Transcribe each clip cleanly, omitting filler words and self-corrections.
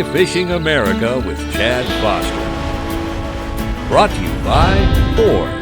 Fly Fishing America with Chad Foster. Brought to you by Ford.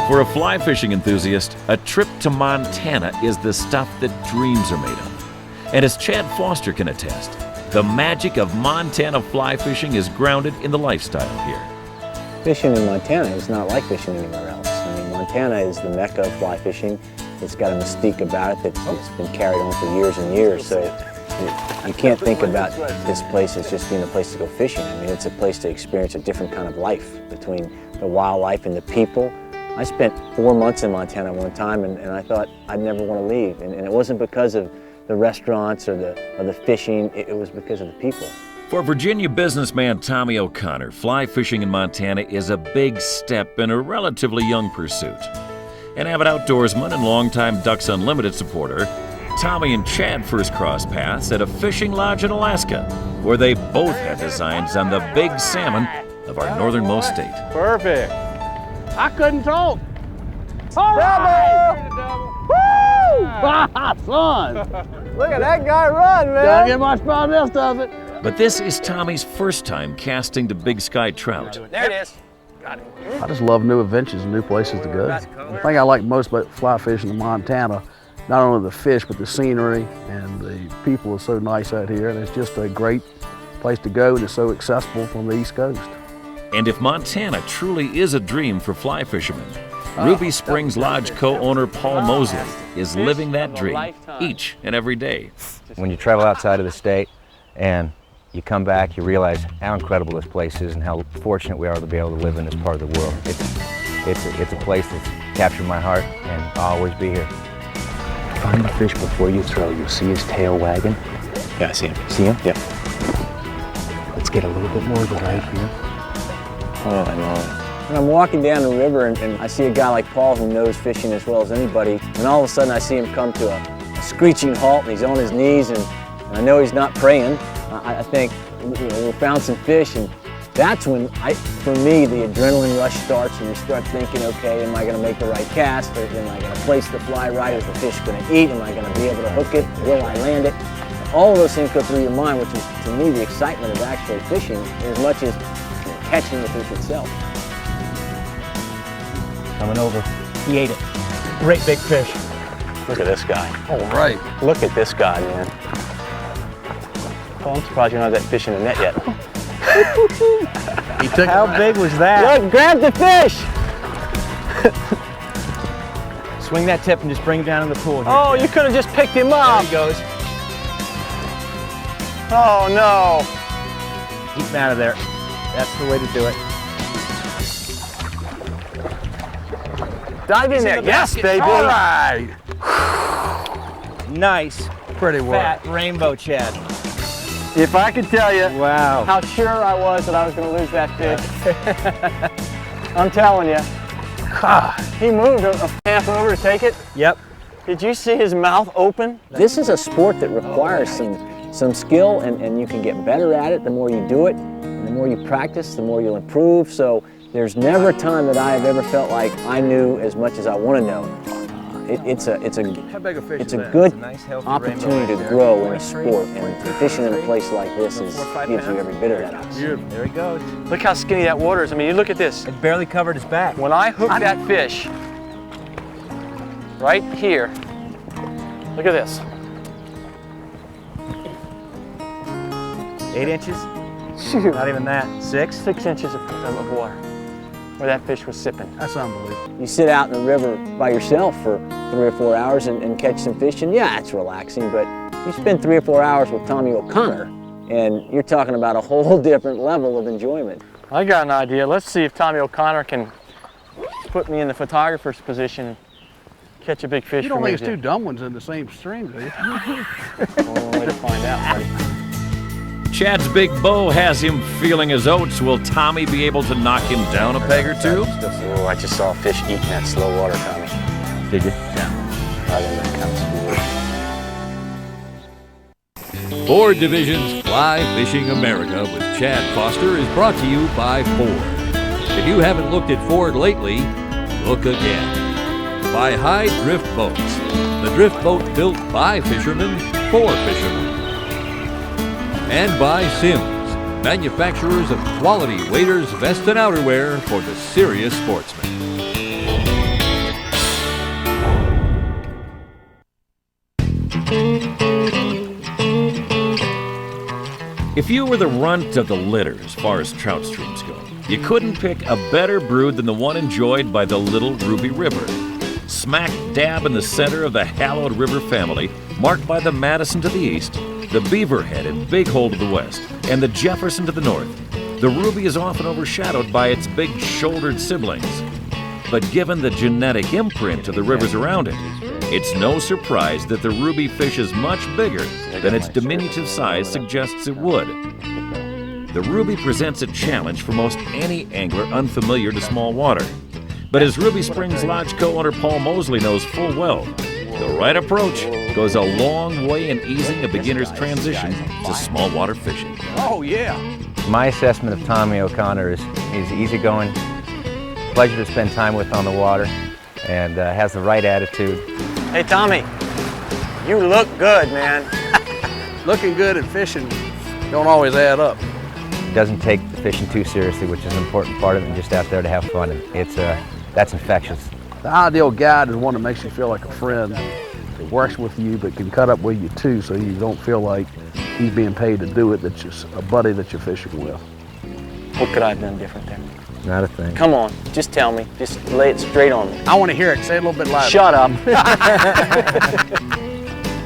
For a fly fishing enthusiast, a trip to Montana is the stuff that dreams are made of. And as Chad Foster can attest, the magic of Montana fly fishing is grounded in the lifestyle here. Fishing in Montana is not like fishing anywhere else. I mean, Montana is the mecca of fly fishing. It's got a mystique about it that's been carried on for years and years. So you can't think about this place as just being a place to go fishing. I mean, it's a place to experience a different kind of life between the wildlife and the people. I spent 4 months in Montana one time, and I thought I'd never want to leave. And it wasn't because of the restaurants or the fishing, it was because of the people. For Virginia businessman Tommy O'Connor, fly fishing in Montana is a big step in a relatively young pursuit. An avid outdoorsman and longtime Ducks Unlimited supporter, Tommy and Chad first crossed paths at a fishing lodge in Alaska, where they both had designs on the big salmon of our northernmost state. Perfect. I couldn't talk. All right. Woo! Son. Look at that guy run, man. Don't get much about this, does it? But this is Tommy's first time casting the big sky trout. There it is. Got it. I just love new adventures and new places to go. The thing I like most about fly fishing in Montana, not only the fish, but the scenery, and the people are so nice out here, and it's just a great place to go, and it's so accessible from the East Coast. And if Montana truly is a dream for fly fishermen, Ruby Springs Lodge co-owner Paul Moseley is living that dream each and every day. When you travel outside of the state and you come back, you realize how incredible this place is and how fortunate we are to be able to live in this part of the world. It's a place that's captured my heart, and I'll always be here. Find the fish before you throw. You'll see his tail wagging. Yeah, I see him. See him? Yeah. Let's get a little bit more of the right here. Oh, I know. And I'm walking down the river and I see a guy like Paul who knows fishing as well as anybody, and all of a sudden I see him come to a screeching halt, and he's on his knees, and I know he's not praying. I think we found some fish, and that's when, for me, the adrenaline rush starts, and you start thinking, okay, am I going to make the right cast? Or am I going to place the fly right? Is the fish going to eat? Am I going to be able to hook it? Will I land it? All of those things go through your mind, which is, to me, the excitement of actually fishing as much as catching the fish itself. Coming over. He ate it. Great big fish. Look at this guy. All right. Look at this guy, man. Oh, I'm surprised you don't have that fish in the net yet. He took How big was that? Look, grab the fish! Swing that tip and just bring it down in the pool. Here. Oh, you could have just picked him up. There he goes. Oh, no. Keep him out of there. That's the way to do it. Dive in there. Yes, baby. All right. Nice. Pretty well. Fat rainbow Chad. If I could tell you Wow. how sure I was that I was going to lose that fish. I'm telling you. God. He moved a half over to take it. Yep. Did you see his mouth open? This is a sport that requires some skill, and you can get better at it the more you do it, and the more you practice, the more you'll improve. So there's never a time that I have ever felt like I knew as much as I want to know. It's a good opportunity to grow in a sport, and fishing in a place like this gives you every bit of that. There he goes. Look how skinny that water is. I mean, you look at this. It barely covered his back. When I hooked that fish right here, look at this. 8 inches? Shoot. Not even that. 6? 6 inches of water where that fish was sipping. That's unbelievable. You sit out in the river by yourself for 3 or 4 hours and catch some fish, and yeah, it's relaxing, but you spend 3 or 4 hours with Tommy O'Connor, and you're talking about a whole different level of enjoyment. I got an idea. Let's see if Tommy O'Connor can put me in the photographer's position and catch a big fish. You don't think it's two dumb ones in the same stream, do you? Only way to find out, buddy. Chad's big bow has him feeling his oats. Will Tommy be able to knock him down a peg or two? Oh, I just saw a fish eating that slow water, Tommy. Did you? Right in that kind of school. Ford Division's Fly Fishing America with Chad Foster is brought to you by Ford. If you haven't looked at Ford lately, look again. By High Drift Boats, the drift boat built by fishermen for fishermen. And by Sims, manufacturers of quality waders, vests, and outerwear for the serious sportsman. If you were the runt of the litter as far as trout streams go, you couldn't pick a better brood than the one enjoyed by the Little Ruby River. Smack dab in the center of the hallowed river family, marked by the Madison to the east, the Beaverhead and Big Hole to the west, and the Jefferson to the north, the Ruby is often overshadowed by its big-shouldered siblings. But given the genetic imprint of the rivers around it, it's no surprise that the Ruby fish is much bigger than its diminutive size suggests it would. The Ruby presents a challenge for most any angler unfamiliar to small water. But as Ruby Springs Lodge co-owner Paul Moseley knows full well, the right approach goes a long way in easing a beginner's transition to small water fishing. Oh, yeah. My assessment of Tommy O'Connor is he's easygoing, pleasure to spend time with on the water, and has the right attitude. Hey, Tommy, you look good, man. Looking good and fishing don't always add up. Doesn't take the fishing too seriously, which is an important part of it, and just out there to have fun. And it's that's infectious. The ideal guide is one that makes you feel like a friend, that works with you but can cut up with you too, so you don't feel like he's being paid to do it, that's just a buddy that you're fishing with. What could I have done different there? Not a thing. Come on, just tell me. Just lay it straight on me. I want to hear it. Say it a little bit louder. Shut up.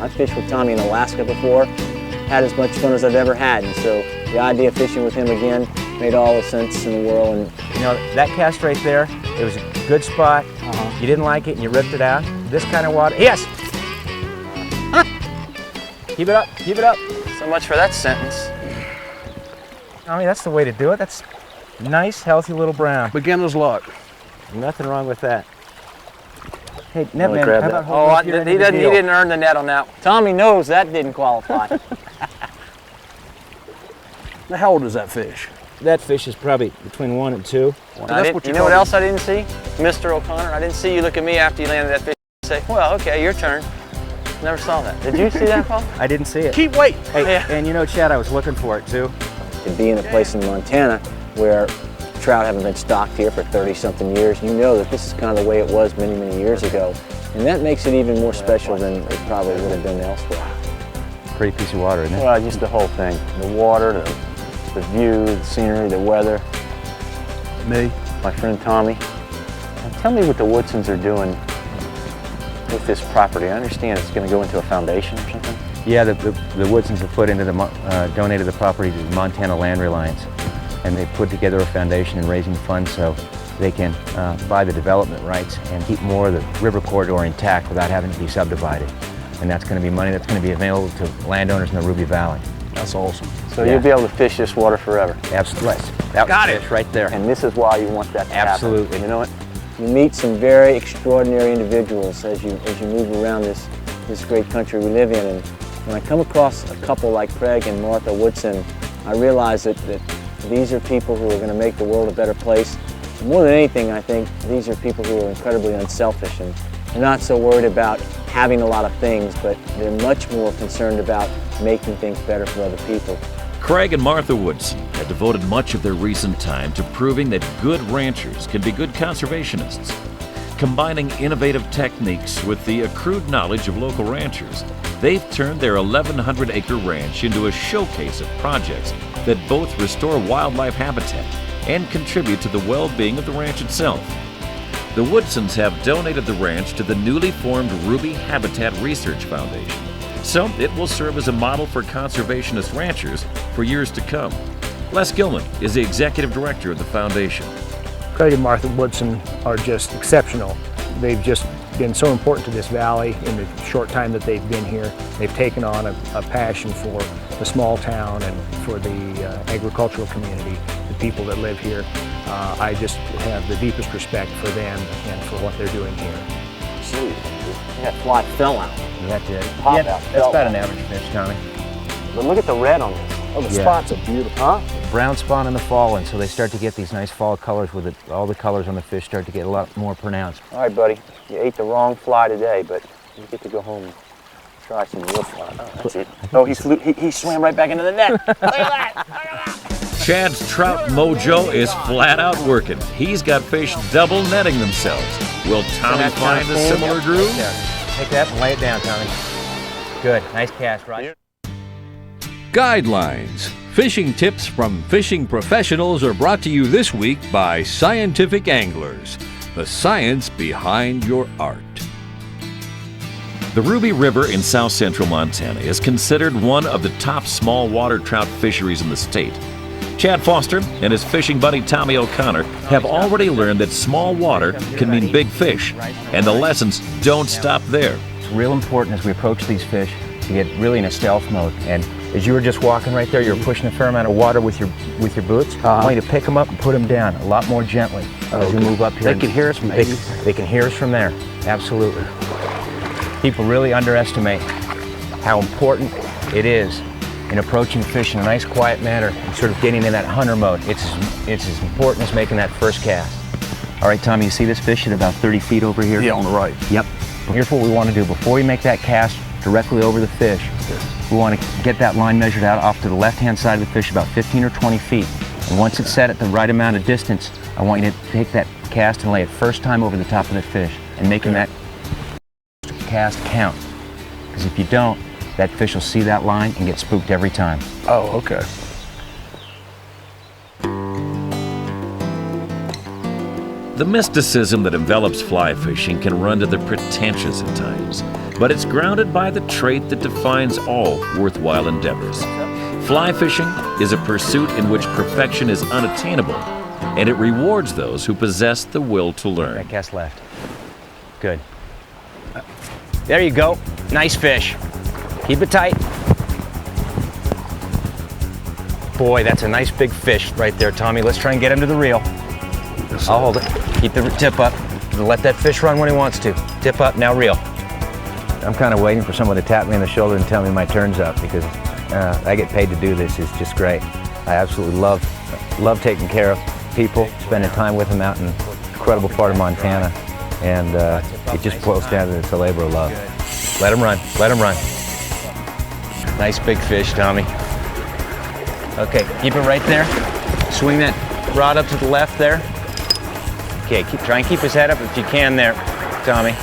I fished with Tommy in Alaska before, had as much fun as I've ever had, and so the idea of fishing with him again made all the sense in the world. And You know, that cast right there, it was a good spot. You didn't like it and you ripped it out. This kind of water, yes! Keep it up, keep it up. so much for that sentence. I mean, that's the way to do it. That's nice, healthy little brown. Beginner's luck. Nothing wrong with that. Hey, Netman, Grab how that. about holding up your end he of the doesn't. He deal? didn't earn the net on that. Tommy knows that didn't qualify. How old is that fish? That fish is probably between 1 and 2. You know what else I didn't see, Mr. O'Connor? I didn't see you look at me after you landed that fish and say, "Well, okay, your turn." Never saw that. Did you see that, Paul? I didn't see it. Keep waiting. Hey, Yeah. and you know, Chad, I was looking for it too. To be in a place in Montana where trout haven't been stocked here for 30-something years, you know that this is kind of the way it was many, many years ago. And that makes it even more special than it probably would have been elsewhere. Pretty piece of water, isn't it? Well, just the whole thing. The water, the view, the scenery, the weather. Me. My friend Tommy. Now tell me what the Woodsons are doing with this property. I understand it's going to go into a foundation or something. Yeah, the Woodsons have put into the, donated the property to the Montana Land Reliance, and they put together a foundation and raising funds so they can buy the development rights and keep more of the river corridor intact without having to be subdivided. And that's going to be money that's going to be available to landowners in the Ruby Valley. That's awesome. So you'll be able to fish this water forever. Absolutely. That Got was it. fish right there. And this is why you want that to Absolutely. happen. You know what? You meet some very extraordinary individuals as you move around this great country we live in. And when I come across a couple like Craig and Martha Woodson, I realize that these are people who are going to make the world a better place. More than anything, I think these are people who are incredibly unselfish and they're not so worried about having a lot of things, but they're much more concerned about making things better for other people. Craig and Martha Woodson have devoted much of their recent time to proving that good ranchers can be good conservationists. Combining innovative techniques with the accrued knowledge of local ranchers, they've turned their 1,100-acre ranch into a showcase of projects that both restore wildlife habitat and contribute to the well-being of the ranch itself. The Woodsons have donated the ranch to the newly formed Ruby Habitat Research Foundation, so it will serve as a model for conservationist ranchers for years to come. Les Gilman is the executive director of the foundation. Craig and Martha Woodson are just exceptional. They've just been so important to this valley in the short time that they've been here. They've taken on a passion for the small town and for the agricultural community, the people that live here. I just have the deepest respect for them and for what they're doing here. Jeez, that fly fell out. That did. Pop Yeah, out. that's about an average fish, Tommy. But look at the red on this. Oh, the Yeah. spots are beautiful. Huh? Brown spawn in the fall, and so they start to get these nice fall colors with it. All the colors on the fish start to get a lot more pronounced. All right, buddy. You ate the wrong fly today, but you get to go home and try some real fly. Oh, that's it. Oh, he swam right back into the net. Look at that. Look at that. Chad's trout mojo is flat out working. He's got fish double netting themselves. Will Tommy find a similar groove? Yeah. Take that and lay it down, Tommy. Good. Nice cast, right? Guidelines. Fishing tips from fishing professionals are brought to you this week by Scientific Anglers, the science behind your art. The Ruby River in south central Montana is considered one of the top small water trout fisheries in the state. Chad Foster and his fishing buddy Tommy O'Connor have already learned that small water can mean big fish, and the lessons don't stop there. It's real important as we approach these fish to get really in a stealth mode. And as you were just walking right there, you were pushing a fair amount of water with your boots. I want you to pick them up and put them down a lot more gently as we move up here. They can hear us, maybe. They can hear us from there, absolutely. People really underestimate how important it is in approaching fish in a nice, quiet manner and sort of getting in that hunter mode. It's as important as making that first cast. All right, Tommy, you see this fish at about 30 feet over here? Yeah, on the right. Yep. Here's what we want to do. Before we make that cast directly over the fish, we want to get that line measured out off to the left-hand side of the fish about 15 or 20 feet. And once it's set at the right amount of distance, I want you to take that cast and lay it first time over the top of the fish and making that cast count. Because if you don't, that fish will see that line and get spooked every time. Oh, okay. The mysticism that envelops fly fishing can run to the pretentious at times, but it's grounded by the trait that defines all worthwhile endeavors. Fly fishing is a pursuit in which perfection is unattainable, and it rewards those who possess the will to learn. That cast left. Good. There you go. Nice fish. Keep it tight. Boy, that's a nice big fish right there, Tommy. Let's try and get him to the reel. I'll hold it. Keep the tip up. Let that fish run when he wants to. Tip up, now reel. I'm kind of waiting for someone to tap me on the shoulder and tell me my turn's up because I get paid to do this. It's just great. I absolutely love taking care of people, spending time with them out in an incredible part of Montana. And it just boils down to it's a labor of love. Let him run. Let him run. Nice big fish, Tommy. Okay, keep it right there. Swing that rod up to the left there. Okay, try and keep his head up if you can there, Tommy.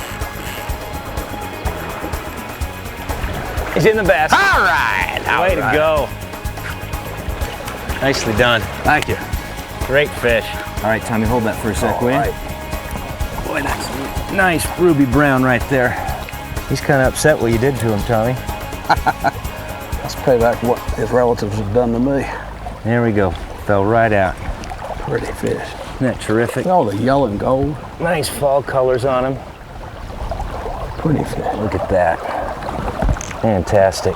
He's in the basket. All right. Way to go. Nicely done. Thank you. Great fish. All right, Tommy, hold that for a sec, will you? Boy, that's nice ruby brown right there. He's kind of upset what you did to him, Tommy. Let's pay back what his relatives have done to me. There we go. Fell right out. Pretty fish. Isn't that terrific? All the yellow and gold. Nice fall colors on him. Pretty fish. Look at that. Fantastic.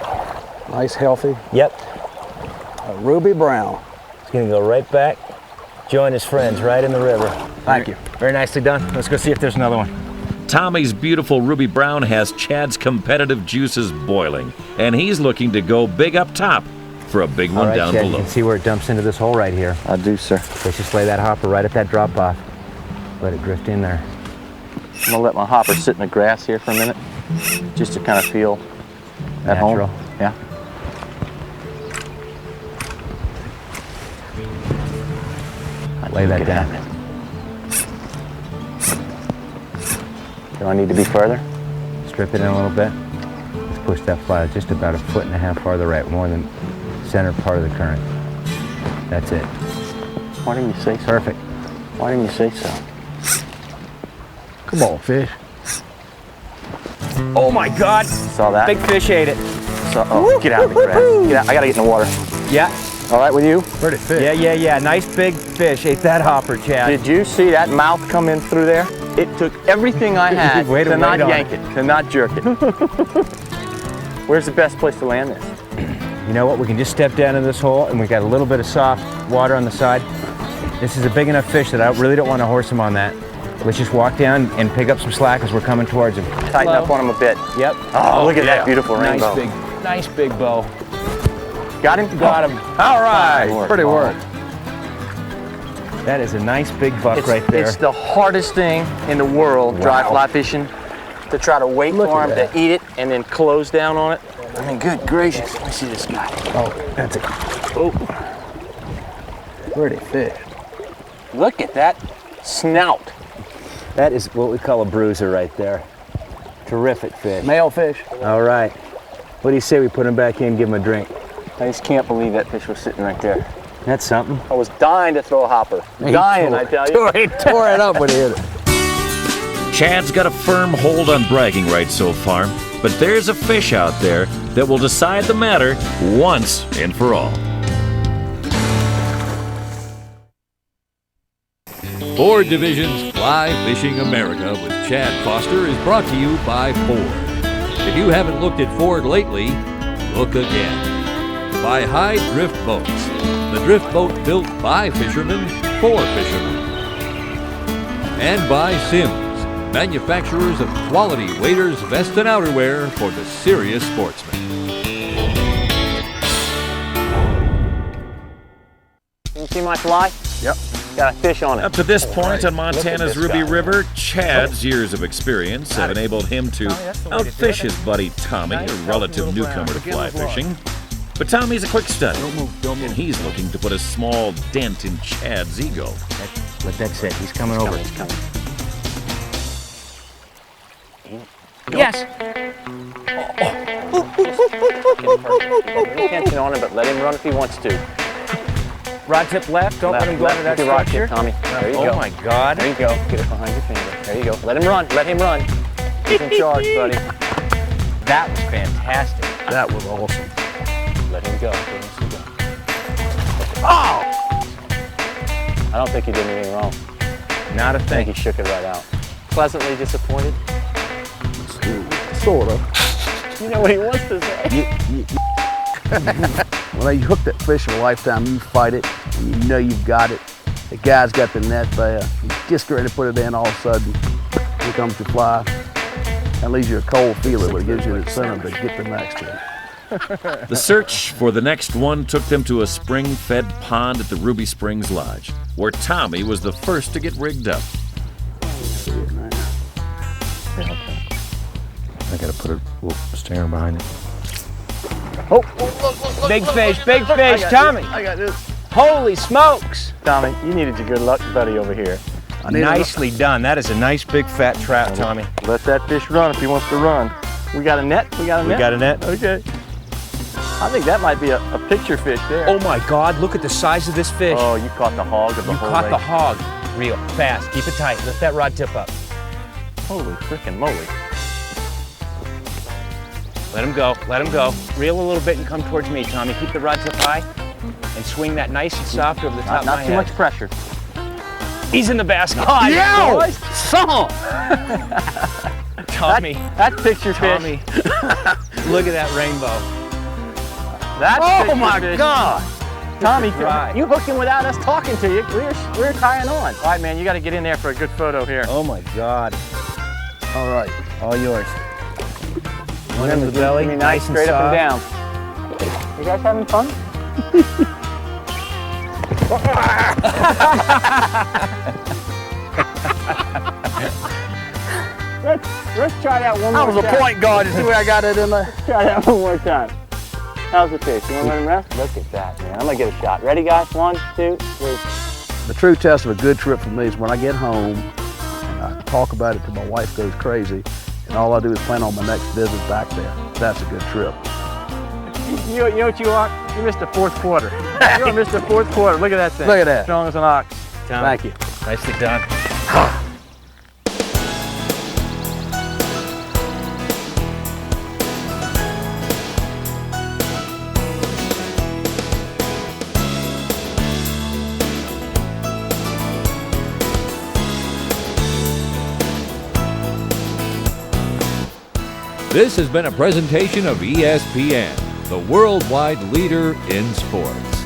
Nice, healthy. Yep. A ruby brown. He's gonna go right back, join his friends right in the river. Thank you. Very nicely done. Let's go see if there's another one. Tommy's beautiful ruby brown has Chad's competitive juices boiling, and he's looking to go big up top for a big one All right, down Chad, below. you can see where it dumps into this hole right here. I do, sir. Let's just lay that hopper right at that drop off. Let it drift in there. I'm gonna let my hopper sit in the grass here for a minute, just to kind of feel at Natural. home. Yeah. Lay that down. Do I need to be further? Strip it in a little bit. Let's push that fly just about 1.5 feet farther right, more than the center part of the current. That's it. Why didn't you say so? Perfect. Why didn't you say so? Come on, fish. Oh my God! Saw that? Big fish ate it. Get out of the grass. Get out. I gotta get in the water. Yeah. All right with you? Pretty fish. Yeah. Nice big fish. Ate that hopper, Chad. Did you see that mouth come in through there? It took everything I had Way to to not wait on yank it, to not jerk it. Where's the best place to land this? You know what? We can just step down in this hole, and we got a little bit of soft water on the side. This is a big enough fish that I really don't want to horse him on that. Let's just walk down and pick up some slack as we're coming towards him. Tighten up on him a bit. Yep. Oh, look at that beautiful rainbow. Nice big bow. Got him? Got him. All right, pretty work. That is a nice big buck right there. It's the hardest thing in the world, dry fly fishing, to try to wait for him to eat it and then close down on it. I mean, good gracious. Let me see this guy. Oh, that's it. Oh. Pretty fish. Look at that snout. That is what we call a bruiser right there. Terrific fish. Male fish. All right. What do you say we put him back in, give him a drink? I just can't believe that fish was sitting right there. That's something. I was dying to throw a hopper. Dying, I tell you. He tore it up when he hit it. Chad's got a firm hold on bragging rights so far, but there's a fish out there that will decide the matter once and for all. Ford Division's Fly Fishing America with Chad Foster is brought to you by Ford. If you haven't looked at Ford lately, look again. By High Drift Boats, the drift boat built by fishermen for fishermen. And by Sims, manufacturers of quality waders, vests, and outerwear for the serious sportsman. You see my fly? Yep. Got a fish on it. Up to this point on Montana's this Ruby guy. River, Chad's years of experience have enabled him to outfish his buddy Tommy, a relative newcomer to fly fishing. But Tommy's a quick study, and he's looking to put a small dent in Chad's ego. But that's it. He's coming over. He's coming. Yes. Pay attention on him, but let him run if he wants to. Rod tip left. Don't let him go into that Get your rod structure. tip, Tommy. There you go. Oh my God. There you go. Get it behind your finger. There you go. Let him run. Let him run. He's in charge, buddy. That was fantastic. That was awesome. Let him go. Let him see go. Oh! I don't think he did anything wrong. Not a I think thing. he shook it right out. Pleasantly disappointed. Sort of. You know what he wants to say. When you hook that fish in a lifetime, you fight it, and you know you've got it. The guy's got the net there. You just ready to put it in, all of a sudden, here comes your fly. That leaves you a cold feeling, but it gives you the incentive to get the next one. The search for the next one took them to a spring-fed pond at the Ruby Springs Lodge, where Tommy was the first to get rigged up. I gotta put a little stinger behind it. Oh, Big fish, Tommy. I got this. Holy smokes. Tommy, you needed your good luck buddy over here. Nicely done. That is a nice big fat trout, Tommy. Let that fish run if he wants to run. We got a net? We got a net? We got a net. Okay. I think that might be a picture fish there. Oh my God, look at the size of this fish. Oh, you caught the hog of the You whole caught the lake. hog. Reel, fast, keep it tight. Lift that rod tip up. Holy frickin' moly. Let him go, let him go. Reel a little bit and come towards me, Tommy. Keep the rod tip high and swing that nice and soft over the top of my Not too head. much pressure. He's in the basket. Yeah! Son! Tommy, That's picture Tommy. Look at that rainbow. That's Oh picture my fish. God! Tommy, Right. you hooked him without us talking to you. We're tying on. All right, man, you got to get in there for a good photo here. Oh my God. All right. All yours. One Remember, in the belly, give me nice, straight up and down. You guys having fun? let's try that one I more was time. a point guard. You see where I got it in there? Try that one more time. How's the fish? You want to let him rest? Look at that, man. I'm going to get a shot. Ready, guys? 1, 2, 3. The true test of a good trip for me is when I get home and I talk about it till my wife goes crazy, and all I do is plan on my next visit back there. That's a good trip. You know what you are? You missed the fourth quarter. You missed the fourth quarter. Look at that thing. Look at that. Strong as an ox. Thank you. Nicely done. This has been a presentation of ESPN, the worldwide leader in sports.